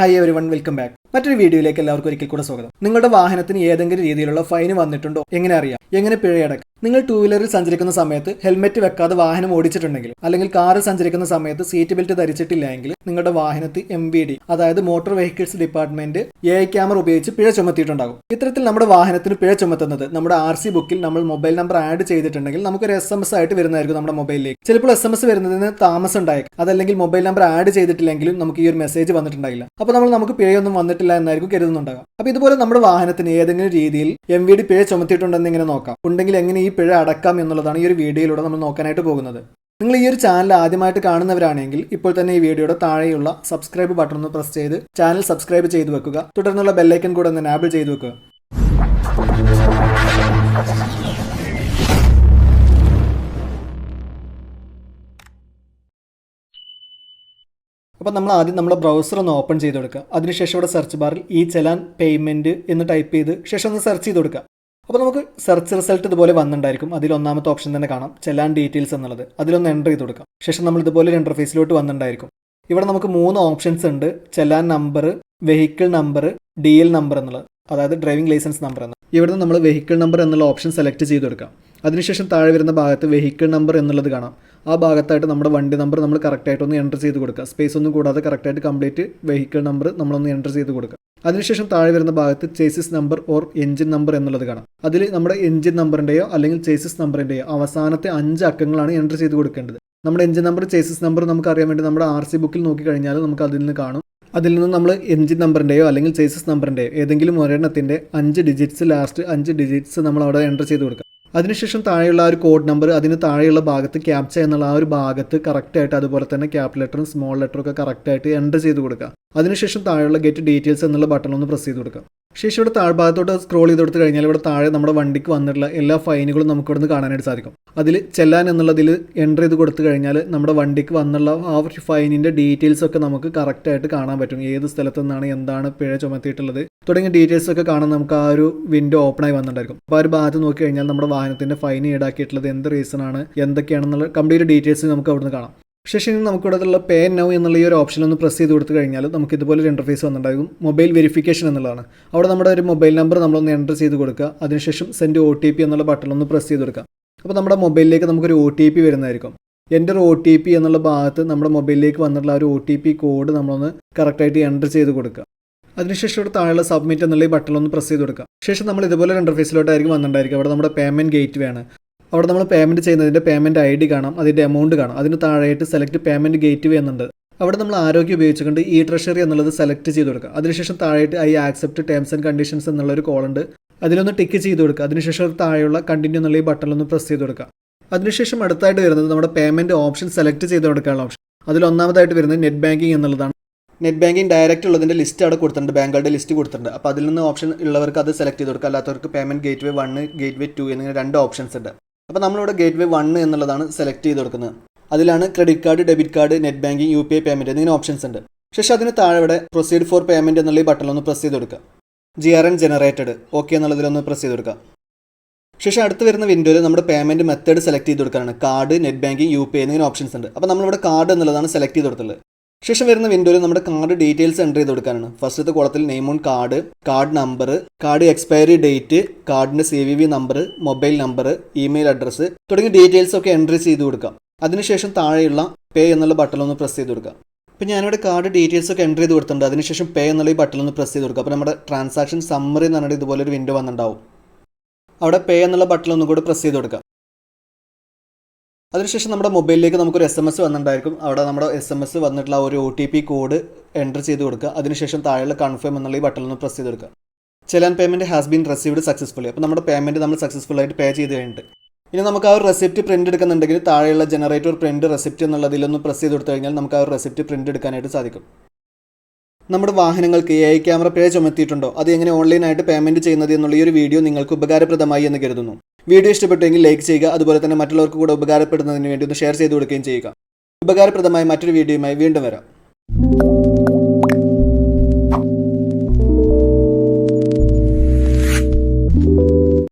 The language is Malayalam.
Hi everyone, welcome back. മറ്റൊരു വീഡിയോയിലേക്ക് എല്ലാവർക്കും ഒരിക്കൽ കൂടെ സ്വാഗതം. നിങ്ങളുടെ വാഹനത്തിന് ഏതെങ്കിലും രീതിയിലുള്ള ഫൈൻ വന്നിട്ടുണ്ടോ? എങ്ങനെ അറിയാം? എങ്ങനെ പിഴയടക്കാം? നിങ്ങൾ ടൂ വീലറിൽ സഞ്ചരിക്കുന്ന സമയത്ത് ഹെൽമെറ്റ് വെക്കാതെ വാഹനം ഓടിച്ചിട്ടുണ്ടെങ്കിൽ, അല്ലെങ്കിൽ കാറിൽ സഞ്ചരിക്കുന്ന സമയത്ത് സീറ്റ് ബെൽറ്റ് ധരിച്ചിട്ടില്ല എങ്കിൽ നിങ്ങളുടെ വാഹനത്തിൽ MVD, അതായത് motor vehicles department AI camera ഉപയോഗിച്ച് പിഴ ചുമത്തിയിട്ടുണ്ടാകും. ഇത്തരത്തിൽ നമ്മുടെ വാഹനത്തിന് പിഴ ചുമത്തുന്നത് നമ്മുടെ RC ബുക്കിൽ നമ്മൾ മൊബൈൽ നമ്പർ ആഡ് ചെയ്തിട്ടുണ്ടെങ്കിൽ നമുക്കൊരു SMS ആയിട്ട് വരുന്നതായിരിക്കും നമ്മുടെ മൊബൈലിലേക്ക്. ചിലപ്പോൾ SMS വരുന്നതിന് താമസം ഉണ്ടായേക്കും. അതല്ലെങ്കിൽ മൊബൈൽ നമ്പർ ആഡ് ചെയ്തിട്ടില്ലെങ്കിലും നമുക്ക് ഈ ഒരു മെസ്സേജ് വന്നിട്ടുണ്ടായില്ല. അപ്പോൾ നമുക്ക് പിഴയൊന്നും വന്നിട്ടില്ല എന്നായിരിക്കും കരുതുന്നുണ്ടാകും. അപ്പോൾ ഇതുപോലെ നമ്മുടെ വാഹനത്തിന് ഏതെങ്കിലും രീതിയിൽ MVD പിഴ ചുമത്തിയിട്ടുണ്ടെന്ന് ഇങ്ങനെ നോക്കാം. ഉണ്ടെങ്കിൽ എങ്ങനെ ഈ പിഴ അടക്കാം എന്നുള്ളതാണ് ഈ ഒരു വീഡിയോയിലൂടെ നമ്മൾ നോക്കാനായിട്ട് പോകുന്നത്. നിങ്ങൾ ഈ ഒരു ചാനൽ ആദ്യമായിട്ട് കാണുന്നവരാണെങ്കിൽ ഇപ്പോൾ തന്നെ ഈ വീഡിയോയുടെ താഴെയുള്ള സബ്സ്ക്രൈബ് ബട്ടൺ ഒന്ന് പ്രസ് ചെയ്ത് ചാനൽ സബ്സ്ക്രൈബ് ചെയ്തു വെക്കുക. തുടർന്നുള്ള ബെല്ലൈക്കൺ കൂടെ ഒന്ന് എനാബിൾ ചെയ്തു വെക്കുക. അപ്പോൾ നമ്മൾ ആദ്യം നമ്മുടെ ബ്രൗസർ ഒന്ന് ഓപ്പൺ ചെയ്ത് കൊടുക്കുക. അതിനുശേഷം ഇവിടെ സെർച്ച് ബാറിൽ ഈ ചലാൻ പേയ്മെൻറ്റ് എന്ന് ടൈപ്പ് ചെയ്ത് ശേഷം ഒന്ന് സെർച്ച് ചെയ്ത് കൊടുക്കുക. അപ്പോൾ നമുക്ക് സെർച്ച് റിസൾട്ട് ഇതുപോലെ വന്നിട്ടുണ്ടായിരിക്കും. അതിൽ ഒന്നാമത്തെ ഓപ്ഷൻ തന്നെ കാണാം, ചലാൻ ഡീറ്റെയിൽസ് എന്നുള്ളത്. അതിലൊന്ന് എൻ്റർ ചെയ്ത് കൊടുക്കാം. ശേഷം നമ്മൾ ഇതുപോലെ ഒരു ഇൻ്റർഫേസിലോട്ട് വന്നിട്ടുണ്ടായിരിക്കും. ഇവിടെ നമുക്ക് 3 ഓപ്ഷൻസ് ഉണ്ട്: challan number, vehicle number, DL number എന്നുള്ളത്, അതായത് ഡ്രൈവിംഗ് ലൈസൻസ് നമ്പർ എന്ന്. ഇവിടെ നമ്മൾ വെഹിക്കിൾ നമ്പർ എന്നുള്ള ഓപ്ഷൻ സെലക്ട് ചെയ്ത് കൊടുക്കാം. അതിനുശേഷം താഴെ വരുന്ന ഭാഗത്ത് വെഹിക്കിൾ നമ്പർ എന്നുള്ളത് കാണാം. ആ ഭാഗത്തായിട്ട് നമ്മുടെ വണ്ടി നമ്പർ നമ്മൾ കറക്റ്റായിട്ട് ഒന്ന് എൻ്റർ ചെയ്ത് കൊടുക്കുക. സ്പേസ് ഒന്നും കൂടാതെ കറക്റ്റായിട്ട് കംപ്ലീറ്റ് വെഹിക്കിൾ നമ്പർ നമ്മളൊന്ന് എൻ്റർ ചെയ്ത് കൊടുക്കുക. അതിനുശേഷം താഴെ വരുന്ന ഭാഗത്ത് chassis number or engine number എന്നുള്ളത് കാണാം. അതിൽ നമ്മുടെ എഞ്ചിൻ നമ്പറിൻ്റെയോ അല്ലെങ്കിൽ ചേസിസ് നമ്പറിൻ്റെയോ അവസാനത്തെ 5 അക്കങ്ങളാണ് എൻ്റർ ചെയ്ത് കൊടുക്കേണ്ടത്. നമ്മുടെ എഞ്ചിൻ നമ്പർ ചേസിസ് നമ്പർ നമുക്ക് അറിയാൻ വേണ്ടി നമ്മുടെ RC ബുക്കിൽ നോക്കിക്കഴിഞ്ഞാൽ നമുക്ക് അതിൽ നിന്ന് കാണും. അതിൽ നിന്ന് നമ്മൾ എഞ്ചിൻ നമ്പറിൻ്റെയോ അല്ലെങ്കിൽ ചേസിസ് നമ്പറിൻ്റെയോ ഏതെങ്കിലും ഒരെണ്ണത്തിൻ്റെ 5 ഡിജിറ്റ്സ്, ലാസ്റ്റ് 5 ഡിജിറ്റ്സ് നമ്മൾ അവിടെ എൻ്റർ ചെയ്ത് കൊടുക്കുക. അതിനുശേഷം താഴെയുള്ള ആ ഒരു കോഡ് നമ്പർ, അതിന് താഴെയുള്ള ഭാഗത്ത് ക്യാപ്ച എന്നുള്ള ആ ഒരു ഭാഗത്ത് കറക്റ്റായിട്ട്, അതുപോലെ തന്നെ ക്യാപ് ലെറ്ററും സ്മോൾ ലെറ്ററും ഒക്കെ കറക്റ്റായിട്ട് എൻ്റർ ചെയ്ത് കൊടുക്കുക. അതിനുശേഷം താഴെയുള്ള ഗെറ്റ് ഡീറ്റെയിൽസ് എന്നുള്ള ബട്ടൺ ഒന്ന് പ്രസ് ചെയ്ത് കൊടുക്കുക. ശേഷം ഇവിടെ താഴ്ഭാഗത്തോട്ട് സ്ക്രോൾ ചെയ്ത് കൊടുത്ത് കഴിഞ്ഞാൽ ഇവിടെ താഴെ നമ്മുടെ വണ്ടിക്ക് വന്നിട്ടുള്ള എല്ലാ ഫൈനുകളും നമുക്ക് ഇവിടെ നിന്ന് കാണാനായിട്ട് സാധിക്കും. അതിൽ ചെല്ലാൻ എന്നുള്ളതിൽ എൻ്റർ ചെയ്ത് കൊടുത്തു കഴിഞ്ഞാൽ നമ്മുടെ വണ്ടിക്ക് വന്നുള്ള ആ ഒരു ഫൈനിൻ്റെ ഡീറ്റെയിൽസ് ഒക്കെ നമുക്ക് കറക്റ്റായിട്ട് കാണാൻ പറ്റും. ഏത് സ്ഥലത്തു നിന്നാണ്, എന്താണ് പിഴ ചുമത്തിയിട്ടുള്ളത് തുടങ്ങിയ ഡീറ്റെയിൽസ് ഒക്കെ കാണാൻ നമുക്ക് ആ ഒരു വിൻഡോ ഓപ്പൺ ആയി വന്നിട്ടുണ്ടായിരിക്കും. അപ്പോൾ ആ ഒരു ഭാഗത്ത് നോക്കി കഴിഞ്ഞാൽ നമ്മുടെ വാഹനത്തിൻ്റെ ഫൈൻ ഈടാക്കിയിട്ടുള്ളത് എന്ത് റീസൺ ആണ്, എന്തൊക്കെയാണെന്നുള്ള കംപ്ലീറ്റ് ഡീറ്റെയിൽസ് നമുക്ക് അവിടെ നിന്ന് കാണാം. ശേഷം നമുക്കിവിടെ പേ നൗ എന്നുള്ള ഈ ഒരു ഓപ്ഷൻ ഒന്ന് പ്രസ് ചെയ്ത് കൊടുത്തു കഴിഞ്ഞാൽ നമുക്ക് ഇതുപോലെ ഒരു ഇൻ്റർഫേസ് വന്നിട്ടുണ്ടാകും. മൊബൈൽ വെരിഫിക്കേഷൻ എന്നുള്ളതാണ്. അവിടെ നമ്മുടെ ഒരു മൊബൈൽ നമ്പർ നമ്മളൊന്ന് എൻ്റർ ചെയ്ത് കൊടുക്കുക. അതിനുശേഷം സെൻഡ് OTP എന്നുള്ള ബട്ടൺ ഒന്ന് പ്രസ് ചെയ്ത് കൊടുക്കുക. അപ്പോൾ നമ്മുടെ മൊബൈലിലേക്ക് നമുക്കൊരു OTP വരുന്നതായിരിക്കും. എൻ്റെ ഒരു OTP എന്നുള്ള ഭാഗത്ത് നമ്മുടെ മൊബൈലിലേക്ക് വന്നിട്ടുള്ള ഒരു OTP കോഡ് നമ്മളൊന്ന് കറക്റ്റായിട്ട് എൻ്റർ ചെയ്ത് കൊടുക്കുക. അതിനുശേഷം ഇവിടെ താഴെ സബ്മിറ്റ് എന്നുള്ള ഈ ബട്ടൺ ഒന്ന് പ്രസ് ചെയ്ത് കൊടുക്കുക. ശേഷം നമ്മൾ ഇതുപോലെ ഒരു ഇൻ്റർഫേസിലോട്ടായിരിക്കും വന്നിട്ടുണ്ടായിരിക്കും. അവിടെ നമ്മുടെ പേയ്മെൻറ്റ് ഗേറ്റ് വേണം. അവിടെ നമ്മൾ പേയ്മെൻറ്റ് ചെയ്യുന്നതിൻ്റെ പേയ്മെൻറ്റ് ID കാണാം, അതിൻ്റെ എമൗണ്ട് കാണാം. അതിന് താഴെയായിട്ട് സെലക്ട് പേയ്മെൻറ്റ് ഗേറ്റ് വേ എന്നുണ്ട്. അവിടെ നമ്മൾ ആരോഗ്യം ഉപയോഗിച്ചുകൊണ്ട് ഈ ട്രഷറി എന്നുള്ളത് സെലക്ട് ചെയ്ത് കൊടുക്കുക. അതിനുശേഷം താഴെയായിട്ട് I accept terms and conditions എന്നുള്ളൊരു കോളുണ്ട്, അതിലൊന്ന് ടിക്ക് ചെയ്ത് കൊടുക്കുക. അതിനുശേഷം താഴെയുള്ള കണ്ടിന്യൂ എന്നുള്ള ഈ ബട്ടണിലൊന്ന് പ്രസ് ചെയ്ത് കൊടുക്കുക. അതിനുശേഷം അടുത്തായിട്ട് വരുന്നത് നമ്മുടെ പേയ്മെൻറ്റ് ഓപ്ഷൻ സെലക്ട് ചെയ്ത് കൊടുക്കാനുള്ള ഓപ്ഷൻ. അതിൽ ഒന്നാമതായിട്ട് വരുന്നത് നെറ്റ് ബാങ്കിങ് എന്നുള്ളതാണ്. നെറ്റ് ബാങ്കിങ് ഡയറക്റ്റ് ഉള്ളതിൻ്റെ ലിസ്റ്റ് അവിടെ കൊടുത്തിട്ടുണ്ട്, ബാങ്കുകളുടെ ലിസ്റ്റ് കൊടുത്തിട്ടുണ്ട്. അപ്പോൾ അതിൽ നിന്ന് ഓപ്ഷൻ ഉള്ളവർക്ക് അത് സെലക്ട് ചെയ്ത് കൊടുക്കുക. അല്ലാത്തവർക്ക് പേയ്മെൻറ്റ് ഗേറ്റ് വേ 1, ഗേറ്റ് വേ 2 എന്നിങ്ങനെ 2 ഓപ്ഷൻസ് ഉണ്ട്. അപ്പോൾ നമ്മളിവിടെ ഗേറ്റ് വേ 1 എന്നുള്ളതാണ് സെലക്ട് ചെയ്ത് കൊടുക്കുന്നത്. അതിലാണ് credit card, debit card, net banking, UPI payment എന്നിങ്ങനെ ഓപ്ഷൻസ് ഉണ്ട്. ശേഷം അതിന് താഴെ ഇവിടെ പ്രൊസീഡ് ഫോർ പേയ്മെൻറ്റ് എന്നുള്ള ഈ ബട്ടണിലൊന്ന് പ്രസ് ചെയ്ത് കൊടുക്കുക. GRN ജനറേറ്റഡ് ഓക്കെ എന്നുള്ളതിലൊന്ന് പ്രസ് ചെയ്ത് കൊടുക്കുക. ശേഷം അടുത്ത് വരുന്ന വിൻഡോയിൽ നമ്മുടെ പേയ്മെൻറ്റ് മെത്തേഡ് സെലക്ട് ചെയ്ത് കൊടുക്കാനാണ്. കാർഡ്, നെറ്റ് ബാങ്കിങ്, UPI എന്നിങ്ങനെ ഓപ്ഷൻസ് ഉണ്ട്. അപ്പോൾ നമ്മളിവിടെ കാർഡ് എന്നുള്ളതാണ് സെലക്ട് ചെയ്ത് കൊടുത്തുള്ളത്. ശേഷം വരുന്ന വിൻഡോയിൽ നമ്മുടെ കാർഡ് ഡീറ്റെയിൽസ് എൻ്റർ ചെയ്ത് കൊടുക്കാനാണ്. ഫസ്റ്റത്തെ കോളത്തിൽ name on card, card number, card expiry date, കാർഡിൻ്റെ CVV number, mobile number, email address തുടങ്ങിയ ഡീറ്റെയിൽസ് ഒക്കെ എൻ്റർ ചെയ്ത് കൊടുക്കാം. അതിനുശേഷം താഴെയുള്ള പേ എന്നുള്ള ബട്ടണൊന്ന് പ്രസ് ചെയ്ത് കൊടുക്കുക. അപ്പോൾ ഞാനിവിടെ കാർഡ് ഡീറ്റെയിൽസ് ഒക്കെ എൻ്റർ ചെയ്ത് കൊടുത്തിട്ടുണ്ട്. അതിനുശേഷം പേ എന്നുള്ള ഈ ബട്ടണൊന്ന് പ്രസ് ചെയ്ത് കൊടുക്കുക. അപ്പോൾ നമ്മുടെ ട്രാൻസാക്ഷൻ സമ്മറി എന്ന് പറഞ്ഞിട്ട് ഇതുപോലെ ഒരു വിൻഡോ വന്നിട്ടുണ്ടാവും. അവിടെ പേ എന്നുള്ള ബട്ടണൊന്നും കൂടി പ്രസ് ചെയ്ത് കൊടുക്കുക. അതിനുശേഷം നമ്മുടെ മൊബൈലിലേക്ക് നമുക്കൊരു SMS വന്നിട്ടുണ്ടായിരിക്കും. അവിടെ നമ്മുടെ SMS വന്നിട്ടുള്ള ഒരു OTP കോഡ് എൻ്റർ ചെയ്ത് കൊടുക്കുക. അതിനുശേഷം താഴെയുള്ള കൺഫേം എന്നുള്ള ഈ ബട്ടണിൽ പ്രസ് ചെയ്ത് കൊടുക്കുക. Challan payment has been received successfully. അപ്പോൾ നമ്മുടെ പേയ്മെൻറ്റ് നമ്മൾ സക്സസ്ഫുൾ ആയിട്ട് പേ ചെയ്ത് കഴിഞ്ഞിട്ട് ഇനി നമുക്ക് ആ ഒരു റെസിപ്റ്റ് പ്രിൻറ്റ് എടുക്കുന്നുണ്ടെങ്കിൽ താഴെയുള്ള ജനറേറ്റർ പ്രിൻറ്റ് റെസിപ്റ്റ് എന്നുള്ളതിലൊന്ന് പ്രസ് ചെയ്ത് കൊടുത്തു കഴിഞ്ഞാൽ നമുക്ക് ആ ഒരു റെസിപ്റ്റ് പ്രിൻറ്റ് എടുക്കാനായിട്ട് സാധിക്കും. നമ്മുടെ വാഹനങ്ങൾക്ക് AI ക്യാമറ പിഴ ചുമത്തിയിട്ടുണ്ടോ, അത് എങ്ങനെ ഓൺലൈനായിട്ട് പേയ്മെൻറ്റ് ചെയ്യുന്നത് എന്നുള്ള ഈ ഒരു വീഡിയോ നിങ്ങൾക്ക് ഉപകാരപ്രദമായി എന്ന് കരുതുന്നു. വീഡിയോ ഇഷ്ടപ്പെട്ടെങ്കിൽ ലൈക്ക് ചെയ്യുക. അതുപോലെ തന്നെ മറ്റുള്ളവർക്ക് കൂടെ ഉപകാരപ്പെടുന്നതിന് വേണ്ടി ഒന്ന് ഷെയർ ചെയ്ത് കൊടുക്കുകയും ചെയ്യുക. ഉപകാരപ്രദമായ മറ്റൊരു വീഡിയോയുമായി വീണ്ടും വരാം.